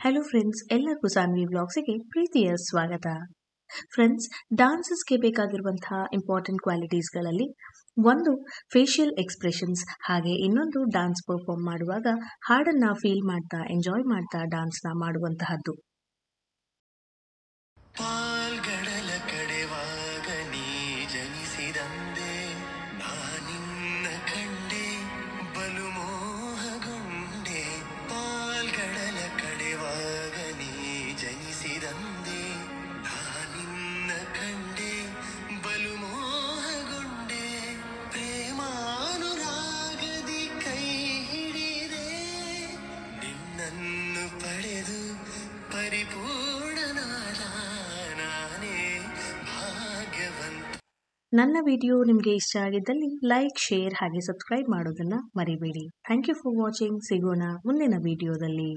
Hello friends, ಎಲ್ಲರಿಗೂ ಸಾನ್ವಿ ವ್ಲಾಗ್ಸಿಗೆ ಪ್ರೀತಿಯ ಸ್ವಾಗತ. ಫ್ರೆಂಡ್ಸ್, ಡಾನ್ಸಸ್ಗೆ ಬೇಕಾಗಿರುವಂತಹ ಇಂಪಾರ್ಟೆಂಟ್ ಕ್ವಾಲಿಟೀಸ್ಗಳಲ್ಲಿ ಒಂದು ಫೇಶಿಯಲ್ ಎಕ್ಸ್ಪ್ರೆಷನ್ಸ್, ಹಾಗೆ ಇನ್ನೊಂದು ಡಾನ್ಸ್ ಪರ್ಫಾರ್ಮ್ ಮಾಡುವಾಗ ಹಾಡನ್ನು ಫೀಲ್ ಮಾಡ್ತಾ ಎಂಜಾಯ್ ಮಾಡ್ತಾ ಡಾನ್ಸ್ನ ಮಾಡುವಂತಹದ್ದು. ಪಾಲ್ಗಡಲ ಕಡೆವಾಗ ನೀ ಜನಿಸಿದಂದೆ ನಾನಿನ್ನ ಕಂಡೆ ಬಲು ಮೋಹಗೊಂಡೆ. ಪಾಲ್ಗಡಲ ಕಡೆವಾಗ ನೀ ಜನಿಸಿದಂದೆ ನಾನಿನ್ನ ಕಂಡೆ ಬಲು ಮೋಹಗೊಂಡೆ. ಪ್ರೇಮಾನುರಾಗದಿ ಕೈ ಹಿಡಿದೆ ನಿನ್ನನ್ನು ಪಡೆದು ಪರಿಪೂರ್ಣನಾದ ನಾನೇ ಭಾಗ್ಯವಂತ. ನನ್ನ ವಿಡಿಯೋ ನಿಮಗೆ ಇಷ್ಟ ಆಗಿದ್ದಲ್ಲಿ ಲೈಕ್, ಶೇರ್ ಹಾಗೆ ಸಬ್ಸ್ಕ್ರೈಬ್ ಮಾಡೋದನ್ನ ಮರಿಬೇಡಿ. Thank you for watching. ಸಿಗೋಣ ಮುಂದಿನ ವಿಡಿಯೋದಲ್ಲಿ.